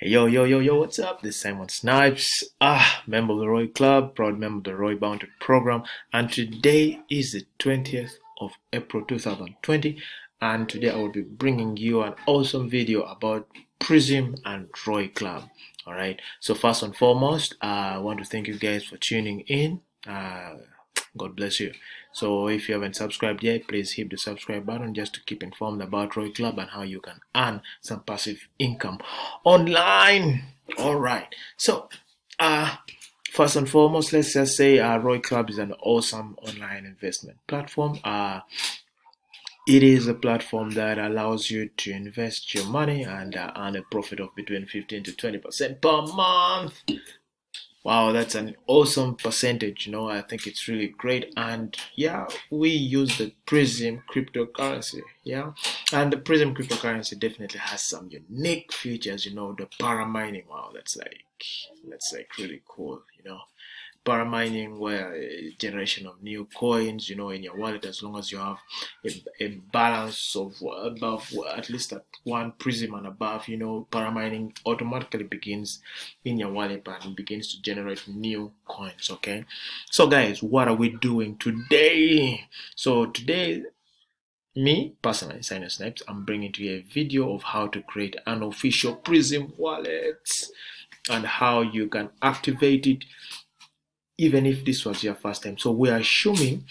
Hey, yo, what's up? This is Simon Snipes, member of the Roy Club, proud member of the Roy Bounty Program, and today is the 20th of April 2020, and today I will be bringing you an awesome video about PRIZM and Roy Club. Alright, so first and foremost, I want to thank you guys for tuning in. God bless you. So if you haven't subscribed yet, please hit the subscribe button just to keep informed about Roy Club and how you can earn some passive income online. All right. So first and foremost, let's just say Roy Club is an awesome online investment platform. It is a platform that allows you to invest your money and earn a profit of between 15 to 20% per month. Wow, that's an awesome percentage. I think it's really great. And yeah, we use the PRIZM cryptocurrency. Yeah, and the PRIZM cryptocurrency definitely has some unique features. The para mining. Wow, that's like really cool. Paramining, where generation of new coins, in your wallet, as long as you have a balance of above at least at one PRIZM and above, paramining automatically begins in your wallet and begins to generate new coins. Okay, so guys, what are we doing today? So today, me personally, Simon Snipes, I'm bringing to you a video of how to create an official PRIZM wallet and how you can activate it even if this was your first time. So we are assuming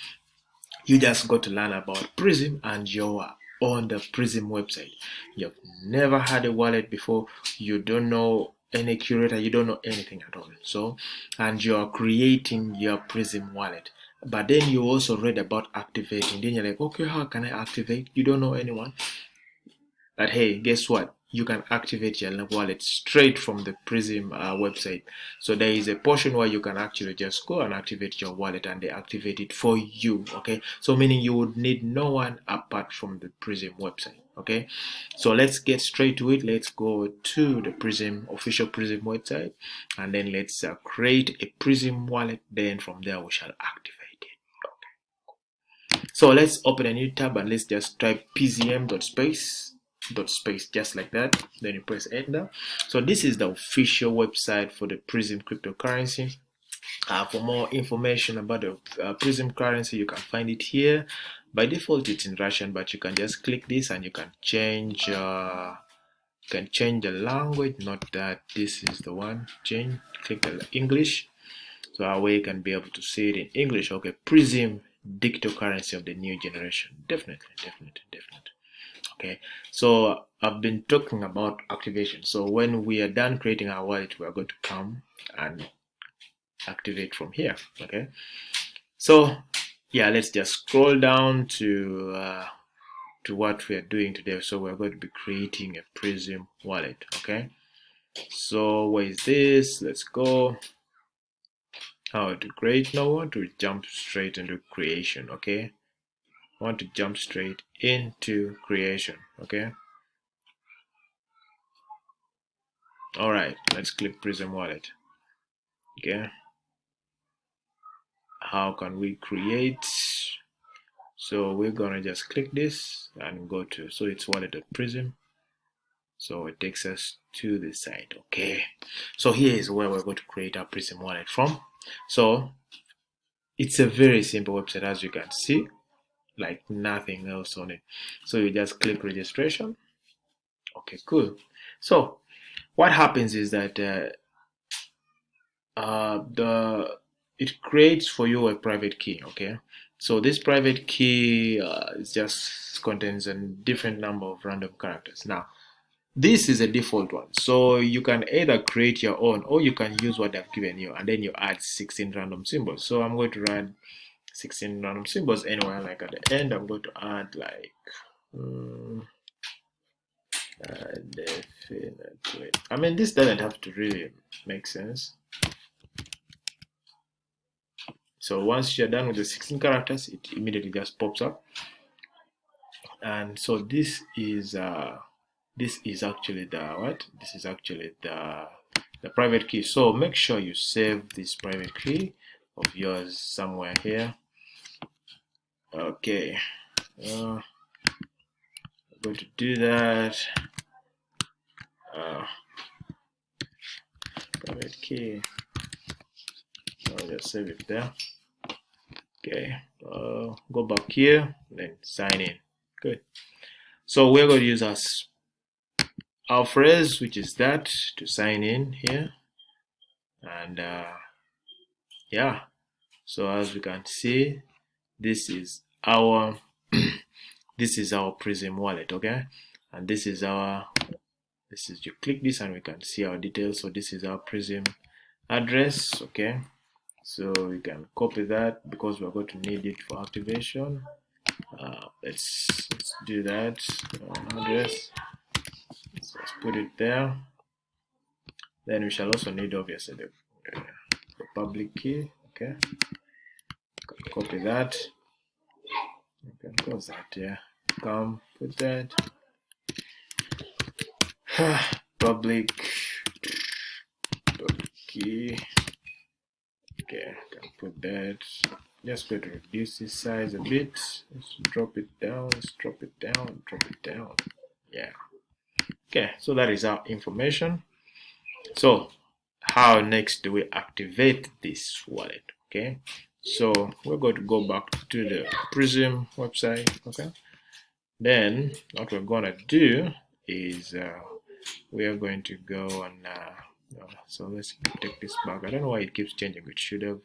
you just got to learn about PRIZM and you're on the PRIZM website. You've never had a wallet before, you don't know any curator, you don't know anything at all. So, and you're creating your PRIZM wallet. But then you also read about activating. Then you're like, okay, how can I activate? You don't know anyone. But hey, guess what? You can activate your wallet straight from the PRIZM website. So there is a portion where you can actually just go and activate your wallet and they activate it for you. Okay, so meaning you would need no one apart from the PRIZM website. Okay, so let's get straight to it. Let's go to the PRIZM official PRIZM website and then let's create a PRIZM wallet. Then from there we shall activate it. So let's open a new tab and let's just type pzm.space just like that. Then you press enter. So this is the official website for the PRIZM cryptocurrency. For more information about the PRIZM currency, you can find it here. By default it's in Russian, but you can just click this and you can change the language. Not that this is the one. Click the English, so our way you can be able to see it in English. Okay, PRIZM digital currency of the new generation. Definitely. Okay, so I've been talking about activation. So when we are done creating our wallet, we are going to come and activate from here. Okay, so yeah, let's just scroll down to what we are doing today. So we're going to be creating a PRIZM wallet. Okay, so where is this? Let's go. How to create? Now I want to jump straight into creation. Okay, I want to jump straight into creation. Okay. Alright, let's click PRIZM wallet. Okay, how can we create? So we're gonna just click this and go to, so it's wallet.prism. So it takes us to the site. Okay, so here is where we're going to create our PRIZM wallet from. So it's a very simple website, as you can see, like nothing else on it. So you just click registration. Okay, cool. So what happens is that it creates for you a private key. Okay, so this private key just contains a different number of random characters. Now this is a default one, so you can either create your own or you can use what they've given you and then you add 16 random symbols. So I'm going to add 16 random symbols anywhere. Like at the end I'm going to add like definitely. I mean, this doesn't have to really make sense. So once you're done with the 16 characters, it immediately just pops up. And so this is actually the what? This is actually the private key. So make sure you save this private key of yours somewhere here. Okay, I'm going to do that. key. I'll just save it there. Okay, go back here, then sign in. Good. So we're going to use our phrase, which is that, to sign in here. And yeah, so as we can see, this is our this is our PRIZM wallet, okay? And this is you click this and we can see our details. So this is our PRIZM address, okay? So we can copy that because we're going to need it for activation. Let's do that. Address. So let's put it there. Then we shall also need obviously the public key. Okay. Copy that. You can close that. Yeah. Come put that. Public key. Okay, I can put that. Just going to reduce this size a bit. Let's drop it down. Let's drop it down. Drop it down. Yeah. Okay, so that is our information. So how next do we activate this wallet? Okay, so we're going to go back to the PRIZM website. Okay, then what we're going to do is we are going to go on so let's take this back. I don't know why it keeps changing. It should have.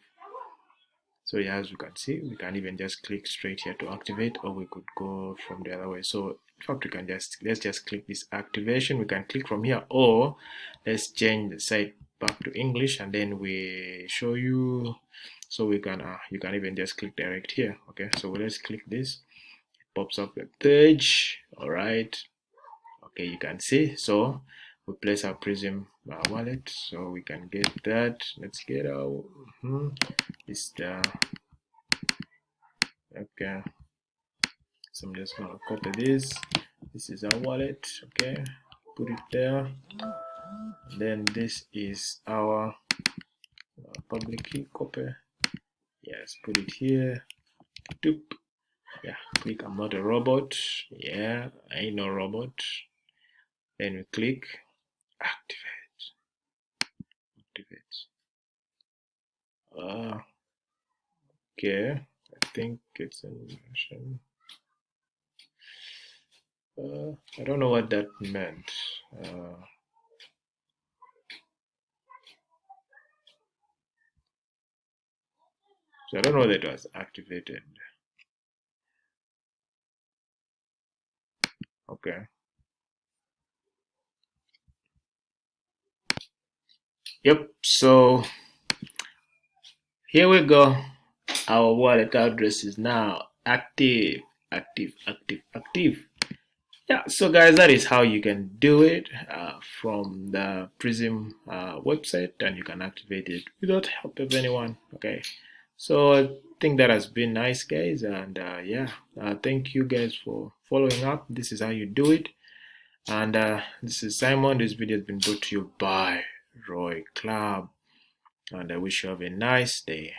So yeah, as you can see, we can even just click straight here to activate, or we could go from the other way. So in fact, we can let's just click this activation. We can click from here, or let's change the site back to English and then we show you. So we can you can even just click direct here. Okay, so let's click this. It pops up the page. All right. Okay, you can see. So we place our PRIZM wallet, so we can get that. Let's get our this okay. So I'm just gonna copy this. This is our wallet. Okay, put it there. And then this is our public key. Copy. Yes, put it here. Doop. Yeah, click I'm not a robot. Yeah, I ain't no robot. Then we click activate. Okay, I think it's an version. I don't know what that meant. So I don't know that it was activated. Okay. Yep, so here we go. Our wallet address is now active. Yeah, so guys, that is how you can do it from the PRIZM website, and you can activate it without help of anyone. Okay, so I think that has been nice, guys, and yeah, thank you guys for following up. This is how you do it, and this is Simon. This video has been brought to you by Roy Club, and I wish you have a nice day.